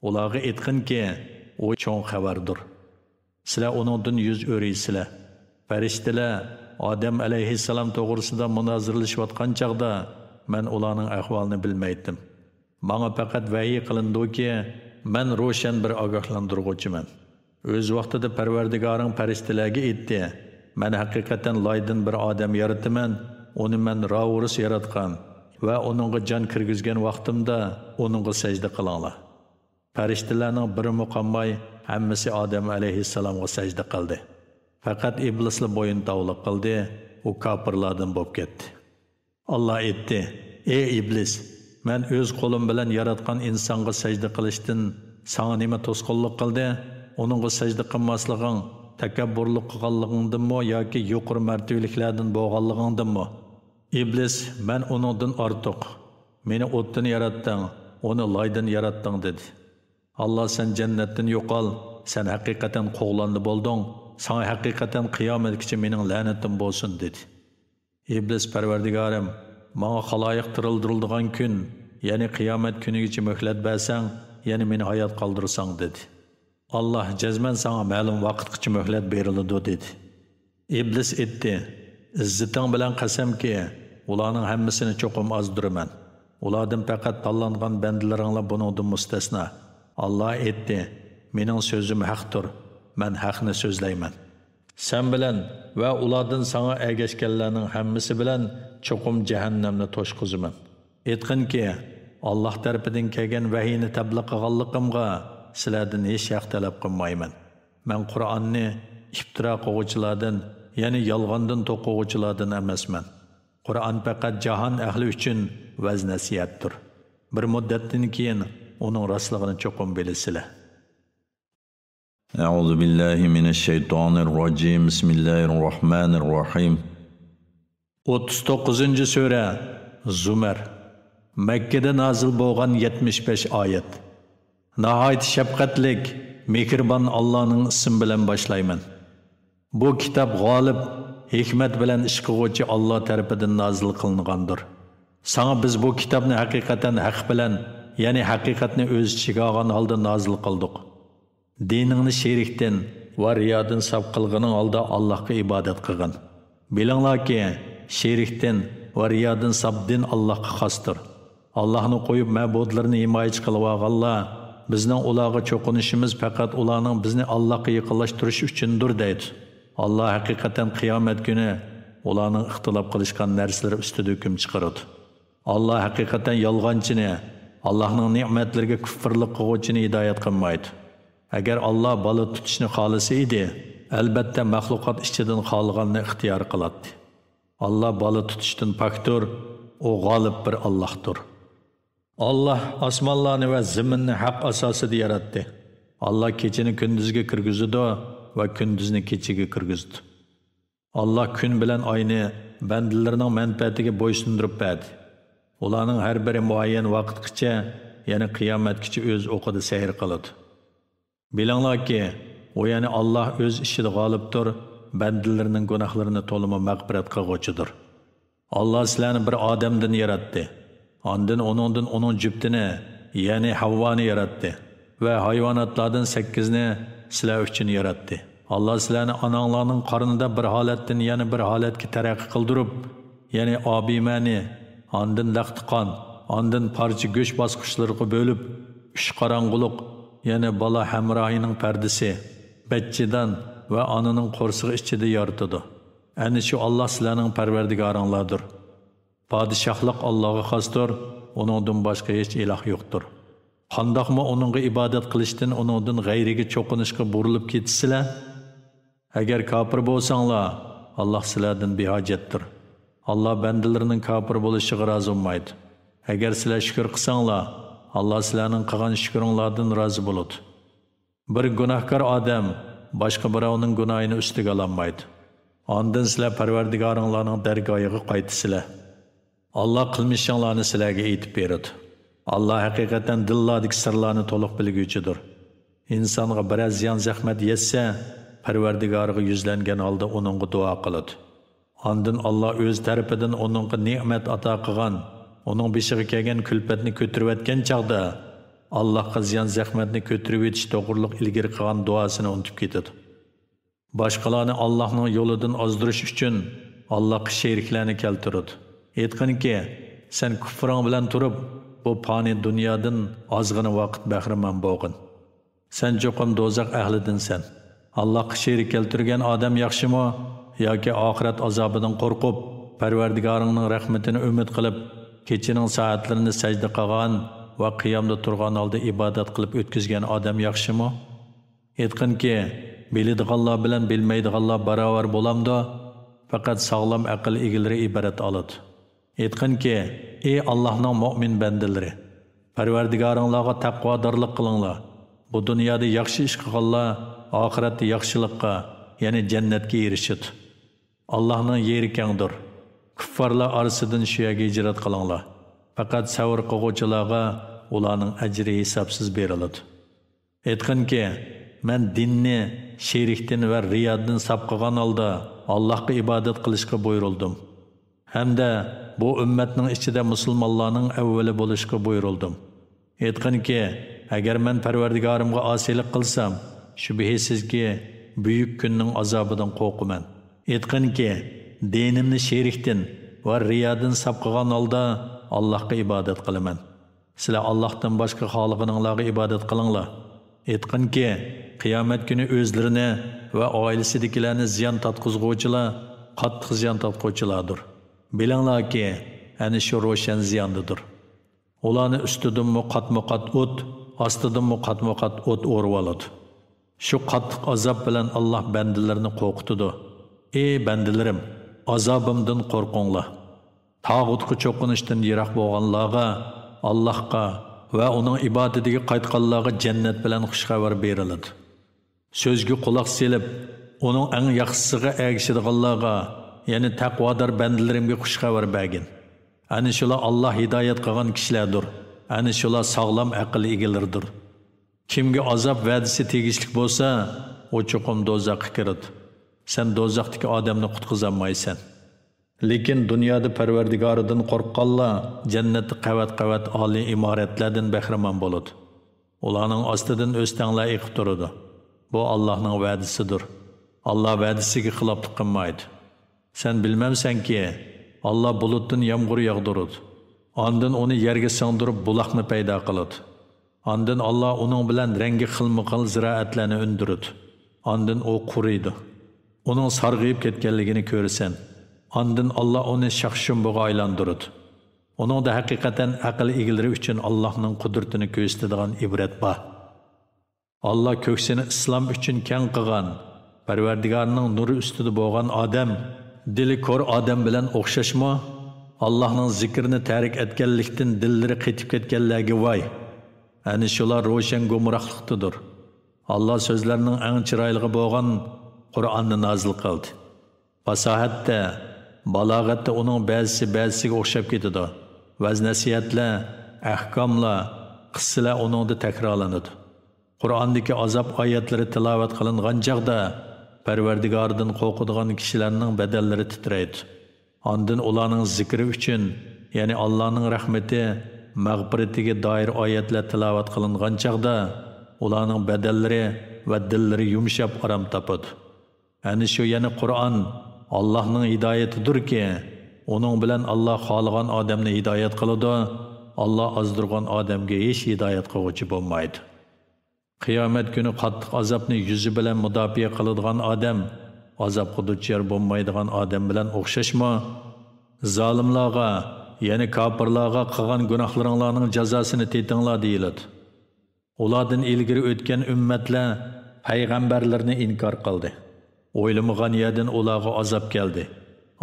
Ularga aytqinki, u cho'ng xabardir. Sizlar uningdan yuz o'raysizlar. Farishtalar Odam alayhissalom to'g'risida munozirlashayotgan chaqda men ularning ahvolini bilmaydim. Menga faqat vahiy qilindiki, men ro'shan bir ogohlantiruvchiman. O'z vaqtida Parvardigoring farishtalarga aytdi: "Men haqiqatan loydan bir odam yarataman, uni men ravurus yaratgan va uningga jon kirgizgan vaqtimda uningga sajda qilinglar." Farishtalarning biri muqammay hammasi Odam alayhissalomga sajda qildi. Faqat iblislar bo'yin tovliq qildi, u kofirlardan bo'lib ketdi. Allah aytdi: "Ey iblis, men o'z qo'lim bilan yaratgan insonga sajda qilishdan sana nima to'sqinlik qildi? Uningga sajda qilmasliging takabburlik qilganligingdanmi yoki yuqori martabaliklardan bo'lganligingdanmi?" Iblis: "Men uningdan ortiq. Meni o'tdan yaratding, uni loydan yaratding" dedi. Allah: "Sen jannatdan yo'qol, sen haqiqatan qo'g'landi bo'lding. Sana haqiqatan qiyomatgacha mening la'natim bo'lsin" dedi. Iblis: "Parvardigorim, menga xaloyiq tirildiriladigan kun, ya'ni qiyomat kunigacha muhlat bersang, ya'ni meni hayot qoldirsang" dedi. Allah: "Jazman sana ma'lum vaqtgacha muhlat beriladi" dedi. Iblis aytdi: "Izzating bilan qasamki, ularning hammasini cho'qim ozdiraman. Ulardan faqat tanlangan bandalaringlar buningdan mustasno." Allah aytdi: "Mening so'zim haqdir. Men haqni so'zlayman. Sen bilan va ulardan sana ergashganlarning hammasi bilan cho'qim jahannamni to'shqizaman. Aytqinki, Allah tarafidan kelgan vahiyni tabliq qilganligimga sizlardan hech haq talab qilmayman. Men Qur'onni iftiro qiluvchilardan, ya'ni yolg'ondan to'quvchilardan emasman. Qur'on faqat jahon ahli uchun vaz nasihatdir. Bir muddatdan keyin uning rostligini cho'qim bilasizlar." أعوذ بالله من الشيطان الرجيم بسم الله الرحمن الرحيم 39. sura Zumar. Mekkede nazil bo'lgan 75 oyat. Nihoyat shafqatlik, mehribon Allohning ismi bilan boshlayman. Bu kitob g'olib, hikmat bilan ish qiluvchi Alloh tarafidan nazil qilingandir. Sana biz bu kitobni haqiqatan haq bilan, ya'ni haqiqatni o'z ichiga olgan holda nazil qildik. Diningni sherikdan va riyodan saf qilganing holda Allohga ibodat qilgin. Bilinglarki, sherikdan va riyodan saf din Allohga xosdir. Allohni qo'yib ma'budlarni himoyachi qilib olganlar, bizning ularga cho'qinishimiz faqat ularning bizni Allohga yaqinlashtirish uchundir deydi. Alloh haqiqatan qiyomat kuni ularning ixtilof qilishgan narsalari ustida hukm chiqaradi. Alloh haqiqatan yolg'onchini, Allohning ne'matlariga kufrlik qiluvchini hidoyat qilmaydi. Agar Alloh bola tutishni xohlasa edi, albatta maxluqot ichidan xohlaganini ixtiyor qiladi. Alloh bola tutishdan pokdir, u g'olib bir Allohdir. Alloh osmonlarni va zaminni haq asosida yaratdi. Alloh kechani kunduzga kirgizdi va kunduzni kechaga kirgizdi. Alloh kun bilan oyni bandalarining manfaatiga bo'ysundirib berdi. Ularning har biri muayyan vaqtgacha, ya'ni qiyomatgacha o'z o'qida sayr qiladi. Bilinglarki, o yani Allah öz ishida g'olibdir, bandalarining gunohlarini to'limi mag'firat qilguvchidir. Allah sizlarni bir odamdan yaratdi. Ondan onun juftini, ya'ni Havvoni yaratdi va hayvonotlardan 8ni sizlar uchun yaratdi. Allah sizlarni onanglarning qornida bir holatdan yana bir holatga taraqqiy qildirib, ya'ni obimani, ondan laqtiqon, ondan parcha go'sht bosqichlariga bo'lib, uch qorong'uliq, ya'ni bola hamrohining pardasi, bachchidan va onaning qo'rsig'i ichida yaratdi. Ana shu Alloh sizlarning parvardigoringlardir. Padişahlık Allah'a xosdir, onundan boshqa hech iloh yo'qdir. Qandoqmi onunga ibodat qilishdan onundan g'ayriga cho'qinishga burilib ketisizlar? Agar kofir bo'lsanglar, Alloh sizlardan behojatdir. Alloh bandalarining kofir bo'lishiga rozi bo'lmaydi. Agar sizlar shukr qilsanglar, Alloh sizlarning qilgan shukringlardan rozi bo'ladi. Bir gunohkor odam boshqa birovning gunohini ustiga olmaydi. Ondan sizlar Parvardigoringlarning dargohiga qaytisizlar. Allah qilmishinglarni sizlarga aytib beradi. Allah haqiqatan dillardagi sirlarni to'liq bilguvchidir. Insonga biroz ziyon zahmat yetsa, Parvardigoriga yuzlangan holda uningga duo qiladi. Ondan Allah o'z tarafidan uningga ne'mat ato qilgan, uning beshiga kelgan kulfatni ko'tarib o'tgan chaqda Allohga ziyon zahmatni ko'tarib o'tish to'g'riliq ilgari qilgan duosini unutib ketadi. Boshqalarni Allohning yo'lidan ozdirish uchun Allohga sheriklarni keltiradi. Aytganki, sen kufring bilan turib, bu fani dunyodan ozgina vaqt bahramand bo'lgin. Sen cho'qim do'zax ahlidinsan. Allohga sherik keltirgan odam yaxshimi yoki oxirat azobidan qo'rqib, Parvardigoringning rahmatini umid qilib, kechining soatlarini sajda qilgan va qiyomda turgan holda ibodat qilib o'tkazgan odam yaxshimi? Aytganki, biladiganlar bilan bilmaydiganlar barobar bo'lamdi, faqat sog'lom aql egalari iborat oladi. Aytganki, ey Allohning mu'min bandalari, Parvardigoringlarga taqvodorlik qilinglar. Bu dunyoda yaxshi ish qilganlar oxiratda yaxshilikqa, ya'ni jannatga erishadi. Allohning yeri kengdir. Kuffarlar orasidan shu yerga hijrat qilinglar. Faqat savr qiluvchilarga ularning ajri hisobsiz beriladi. Aytganki, men dinni sherikdan va riyoddan sap qilgan holda Allohga ibodat qilishga buyurildim. Hamda bu ummatning ichida musulmonlarning avvali bo'lishga buyurildim. Aytganki, agar men Parvardigorimga osiylik qilsam, shubhisizki buyuk kunning azobidan qo'rqaman. Aytganki, dinimni sherikdan va riyoddan sap qilgan holda Allohga ibodat qilaman. Sizlar Allohdan boshqa xoliqininglarga ibodat qilinglar. Aytganki, qiyomat kuni o'zlarini va oilasidagilarni ziyon tatqizguvchilar qattiq ziyon tatquvchilardir. Bilinglarki, ana shu ro'shan ziyondidir. Ularni ustidan qatma-qat o't, ostidan qatma-qat o't o'rib oladi. Shu qattiq azob bilan Alloh bandalarni qo'rqitadi. Ey bandalarim, azobimdan qo'rqinglar. Tağutga cho'qinishdan yiroq bo'lganlarga, Allohga va uning ibodatiga qaytganlarga jannat bilan xushxabar beriladi. So'zga quloq selib, uning eng yaxshisiga ergishadiganlarga, ya'ni taqvodor bandalarimga xushxabar bergin. Ana shular Alloh hidoyat qilgan kishilardir. Ana shular sog'lom aql egalaridir. Kimga azob va'dasi tegishli bo'lsa, o cho'qim do'zaxga kiradi. Sen do'zaxdagi odamni qutqizolmaysan. Lekin dunyoda Parvardigoridan qo'rqqanlar jannatda qavat-qavat oliy imoratlardan bahramand bo'ladi. Ularning ostidan o'stanglar eqib turadi. Bu Allohning va'dasidir. Alloh va'dasiga xiloflik qilmaydi. Sen bilmamsanki, Alloh bulutdan yomg'ir yog'diradi. Ondan uni yerga singdirib buloqni paydo qiladi. Ondan Alloh uning bilan rangi xilma-xil ziroatlarni undiradi. Ondan u quriydi. Uning sarg'ayib ketganligini ko'rasan. Ondan Alloh uni shaxshumbuga aylantiradi. Uningda haqiqatan aql egalari uchun Allohning qudratini ko'rsatadigan ibrat bor. Alloh ko'ksini islom uchun keng qilgan, Parvardigorning nuri ustida bo'lgan odam, dili ko'r odam bilan o'xshashmi? Allohning zikrini tarik etganlikdan dillari qetib ketganlarga voy. Ana shular ro'shan gumrohlikdir. Alloh so'zlarining eng chiroyli bo'lgan Qur'onni nozil qildi. Fasohatda, balog'atda uning ba'zisiga o'xshab ketadi. Vaz-nasihatlar, ahkomlar, qissalar uningda takrorlanadi. Qur'ondagi azob oyatlari tilovat qilingan chaqda Parvardigordan qo'rqadigan kishilarning badallari titraydi. Ondan ularning zikri uchun, ya'ni Allohning rahmati, mag'firatiga doir oyatlar tilovat qilingan chaqda ularning badallari va dillari yumshab aram topadi. Ana shu yana Qur'on Allohning hidoyatidirki, uning bilan Alloh xohlagan odamni hidoyat qiladi. Alloh ozdirgan odamga hech hidoyat qiluvchi bo'lmaydi. Qiyomat kuni qattiq azobni yuzi bilan mudofaa qiladigan odam azobga duchor bo'lmaydigan odam bilan o'xshashmi? Zolimlarga, ya'ni kofirlarga qilgan gunohlaringlarning jazosini tetinglar deyiladi. Ulardan ilgari o'tgan ummatlar payg'ambarlarni inkor qildi. O'ylamagan yerdan ularga azob keldi.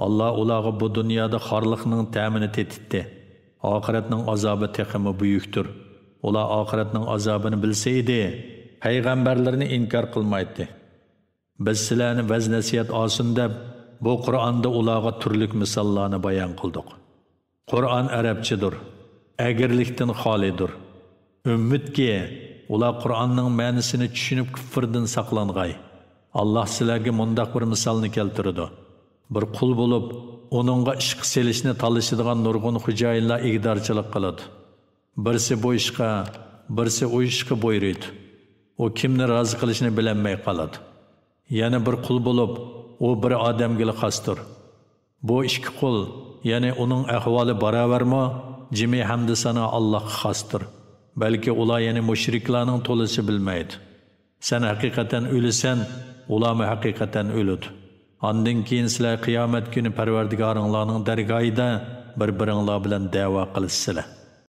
Alloh ularga bu dunyoda xorliqning ta'mini tetitdi. Oxiratning azobi texmi buyukdir. Ular oxiratning azobini bilsa edi, payg'ambarlarni inkor qilmaydi. Biz sizlarni vaz-nasihat olsin deb bu Qur'onda ularga turli misollarni bayon qildik. Qur'on arabchadir, agirlikdan xolidir. Umidki ular Qur'onning ma'nosini tushunib kufrdan saqlang'ay. Allah sizlarga mundaq bir misolni keltirdi. Bir qul bo'lib, onunğa ishq selishni talışıdığan nurgun xo'jayinlar igdorchilik qiladi. Birisi bu ishqa, birisi o ishqa buyuradi. O kimni rozi qilishni bilolmay qoladi. Yana bir qul bo'lib, o bir odamga xosdir. Bu ikki qul, ya'ni uning ahvoli barobarmi? Jimi hamdi sana Allohga xosdir. Balki ular yana mushriklarning to'lisi bilmaydi. Sen haqiqatan o'lisan, ularmi haqiqatan o'ladi. Ondan keyin sizlar qiyomat kuni Parvardigoringlarning dargohida bir-biringlar bilan da'vo qilasizlar.